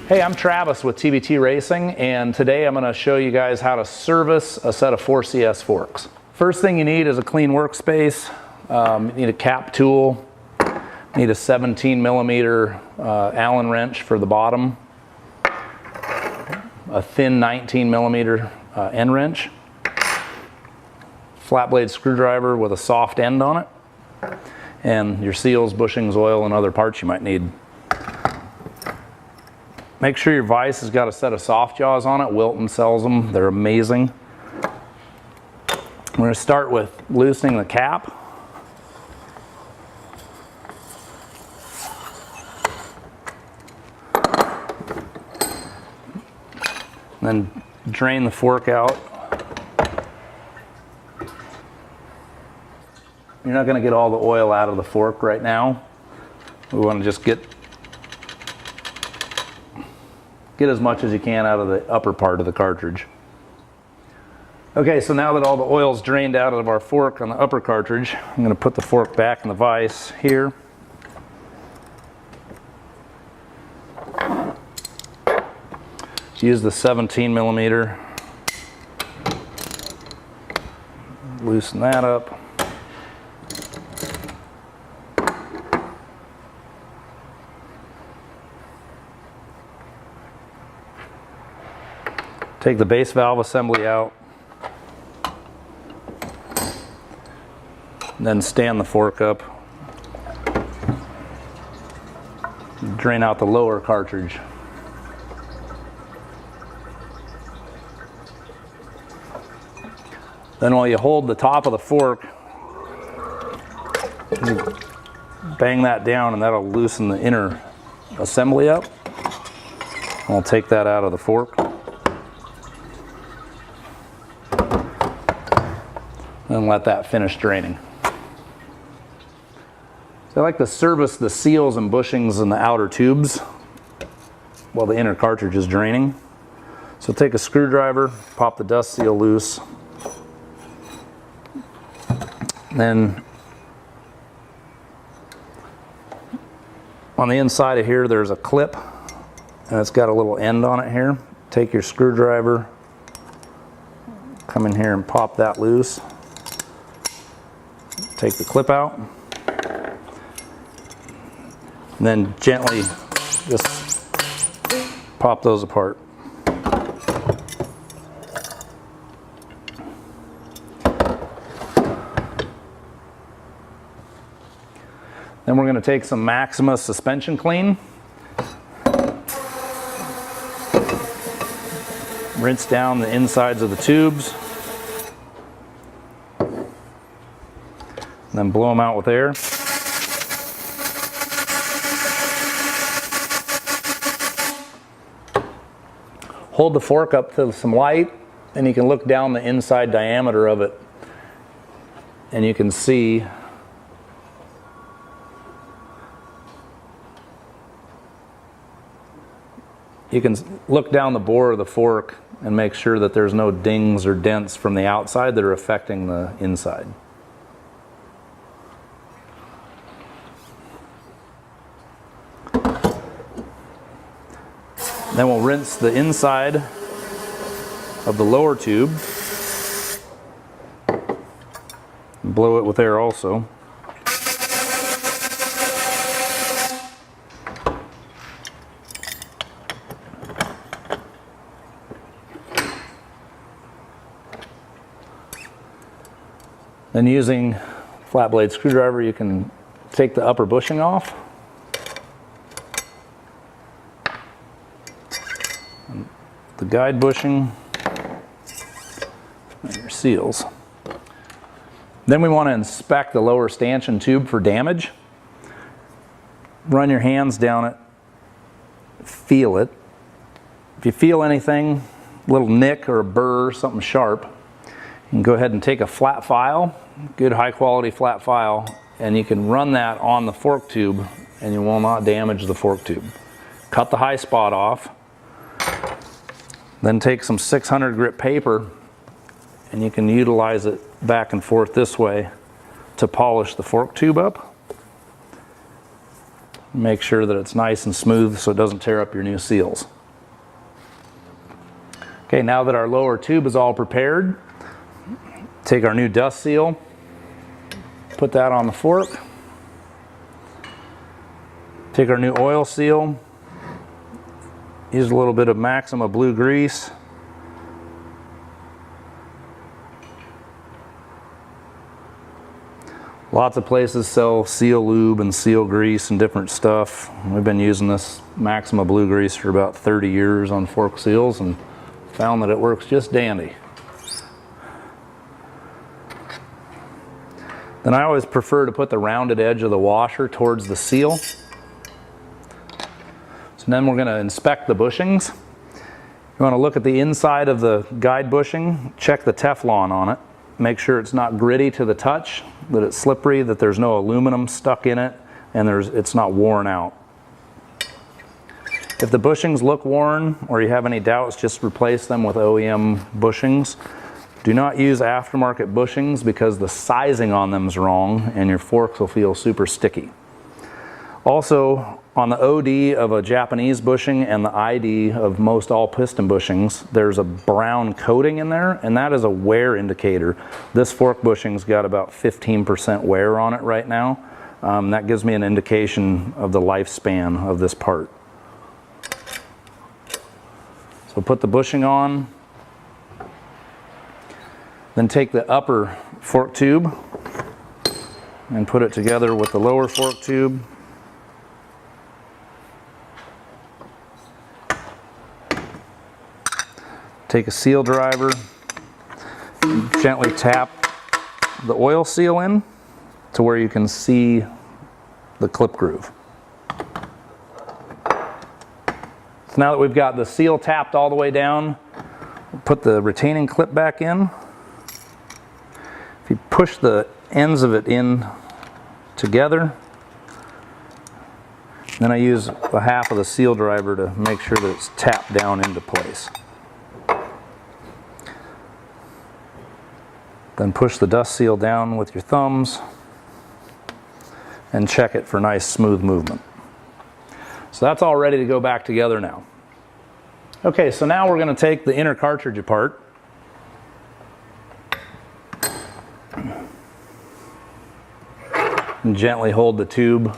Hey, I'm Travis with TBT Racing, and today I'm going to show you guys how to service a set of 4CS forks. First thing you need is a clean workspace. You need a cap tool, you need a 17 millimeter Allen wrench for the bottom, a thin 19 millimeter end wrench, flat blade screwdriver with a soft end on it, and your seals, bushings, oil, and other parts you might need. Make sure your vise has got a set of soft jaws on it. Wilton sells them. They're amazing. We're going to start with loosening the cap. Then drain the fork out. You're not going to get all the oil out of the fork right now. We want to just get as much as you can out of the upper part of the cartridge. Okay, so now that all the oil's drained out of our fork on the upper cartridge, I'm going to put the fork back in the vise here. Use the 17 millimeter. Loosen that up. Take the base valve assembly out, then stand the fork up, drain out the lower cartridge. Then while you hold the top of the fork, bang that down and that'll loosen the inner assembly up. I'll take that out of the fork. And let that finish draining. So I like to service the seals and bushings in the outer tubes while the inner cartridge is draining. So take a screwdriver, pop the dust seal loose. Then on the inside of here there's a clip and it's got a little end on it here. Take your screwdriver, come in here and pop that loose. Take the clip out, and then gently just pop those apart. Then we're going to take some Maxima suspension clean, rinse down the insides of the tubes, then blow them out with air. Hold the fork up to some light and you can look down the inside diameter of it and you can see look down the bore of the fork and make sure that there's no dings or dents from the outside that are affecting the inside. Then we'll rinse the inside of the lower tube and blow it with air also. Then using flat blade screwdriver you can take the upper bushing off. The guide bushing and your seals. Then we want to inspect the lower stanchion tube for damage. Run your hands down it, feel it. If you feel anything, a little nick or a burr, something sharp, you can go ahead and take a flat file, good high quality flat file, and you can run that on the fork tube and you will not damage the fork tube. Cut the high spot off. Then take some 600 grit paper and you can utilize it back and forth this way to polish the fork tube up. Make sure that it's nice and smooth so it doesn't tear up your new seals. Okay, now that our lower tube is all prepared, take our new dust seal, put that on the fork. Take our new oil seal, use a little bit of Maxima blue grease. Lots of places sell seal lube and seal grease and different stuff. We've been using this Maxima blue grease for about 30 years on fork seals and found that it works just dandy. Then I always prefer to put the rounded edge of the washer towards the seal. So then we're going to inspect the bushings. You want to look at the inside of the guide bushing, check the Teflon on it, make sure it's not gritty to the touch, that it's slippery, that there's no aluminum stuck in it, and it's not worn out. If the bushings look worn or you have any doubts, just replace them with OEM bushings. Do not use aftermarket bushings because the sizing on them is wrong and your forks will feel super sticky. Also, on the OD of a Japanese bushing and the ID of most all piston bushings, there's a brown coating in there, and that is a wear indicator. This fork bushing's got about 15% wear on it right now. That gives me an indication of the lifespan of this part. So put the bushing on, then take the upper fork tube and put it together with the lower fork tube. Take a seal driver, and gently tap the oil seal in to where you can see the clip groove. So now that we've got the seal tapped all the way down, put the retaining clip back in. If you push the ends of it in together, then I use a half of the seal driver to make sure that it's tapped down into place. Then push the dust seal down with your thumbs and check it for nice smooth movement. So that's all ready to go back together now. Okay, so now we're going to take the inner cartridge apart. And gently hold the tube.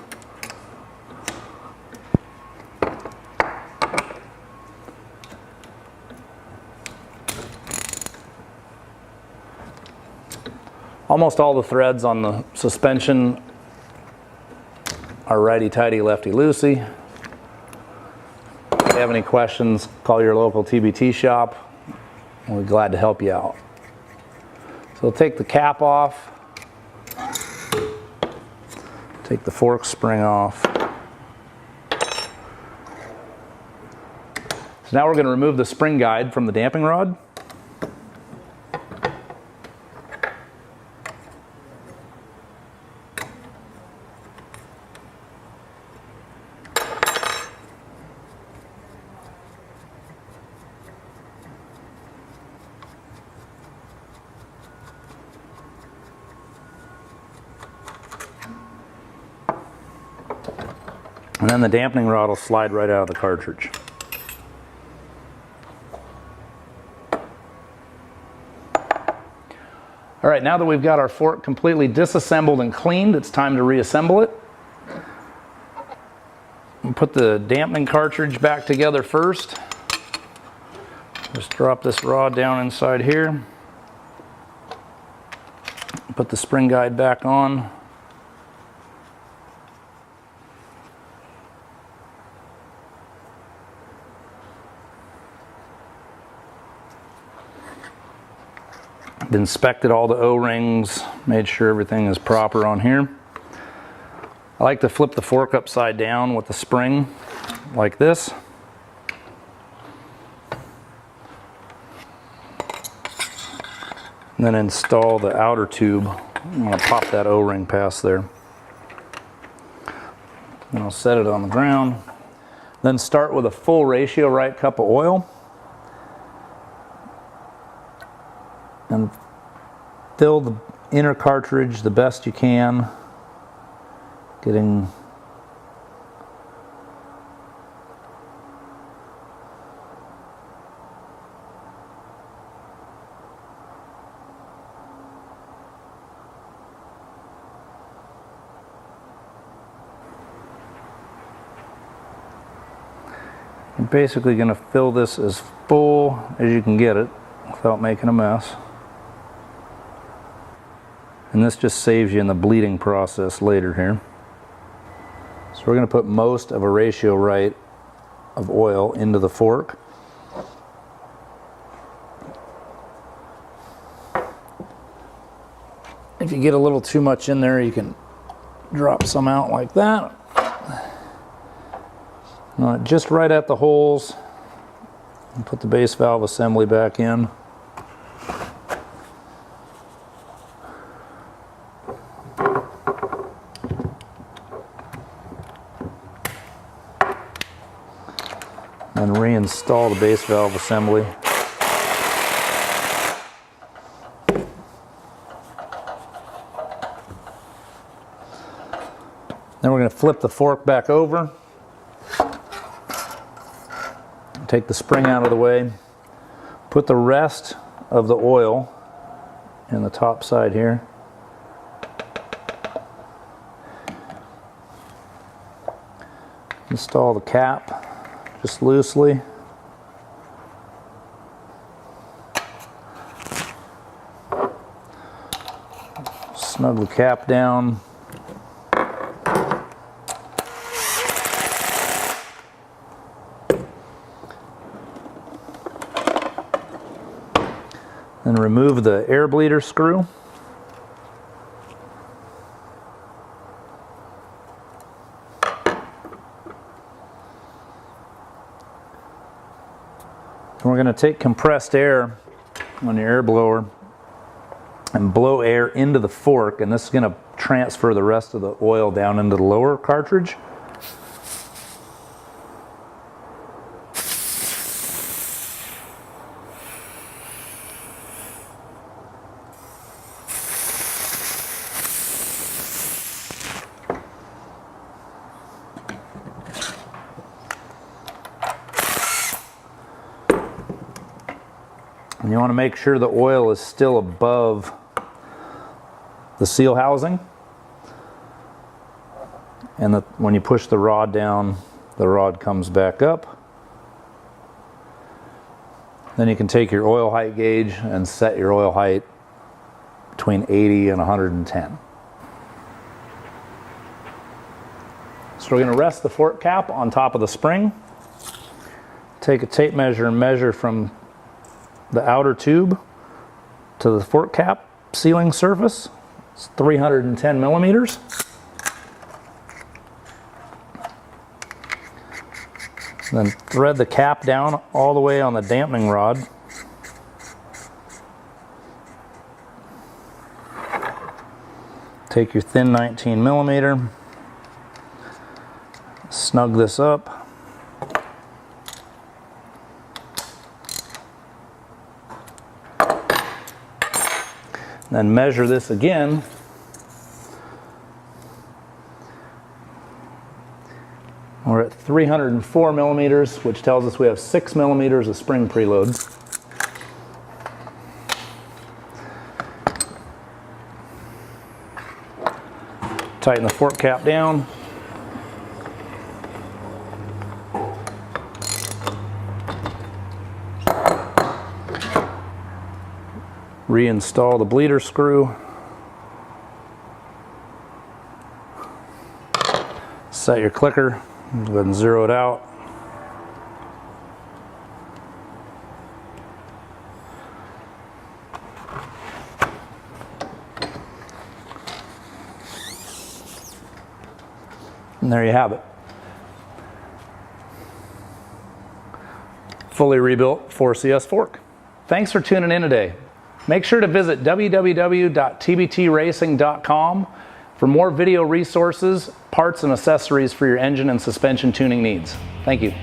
Almost all the threads on the suspension are righty-tighty, lefty-loosey. If you have any questions, call your local TBT shop. We'll be glad to help you out. So we'll take the cap off, take the fork spring off. So now we're going to remove the spring guide from the damping rod. And then the dampening rod will slide right out of the cartridge. All right, now that we've got our fork completely disassembled and cleaned, it's time to reassemble it. We'll put the dampening cartridge back together first. Just drop this rod down inside here. Put the spring guide back on. Inspected all the O-rings, made sure everything is proper on here. I like to flip the fork upside down with the spring like this. And then install the outer tube. I'm going to pop that O-ring past there. And I'll set it on the ground. Then start with a full ratio right cup of oil. And fill the inner cartridge the best you can, getting basically going to fill this as full as you can get it without making a mess. And this just saves you in the bleeding process later here. So we're going to put most of a ratio right of oil into the fork. If you get a little too much in there, you can drop some out like that. Just right at the holes, and put the base valve assembly back in. And reinstall the base valve assembly. Then we're going to flip the fork back over, take the spring out of the way, put the rest of the oil in the top side here. Install the cap just loosely. Snug the cap down. Then remove the air bleeder screw. And we're going to take compressed air on your air blower and blow air into the fork, and this is going to transfer the rest of the oil down into the lower cartridge. And you want to make sure the oil is still above the seal housing. And that when you push the rod down, the rod comes back up. Then you can take your oil height gauge and set your oil height between 80 and 110. So we're going to rest the fork cap on top of the spring. Take a tape measure and measure from the outer tube to the fork cap sealing surface. It's 310 millimeters. Then thread the cap down all the way on the dampening rod. Take your thin 19 millimeter, snug this up. Then measure this again. We're at 304 millimeters, which tells us we have 6 millimeters of spring preload. Tighten the fork cap down. Reinstall the bleeder screw. Set your clicker. Go ahead and zero it out. And there you have it. Fully rebuilt 4CS fork. Thanks for tuning in today. Make sure to visit www.tbtracing.com for more video resources, parts, and accessories for your engine and suspension tuning needs. Thank you.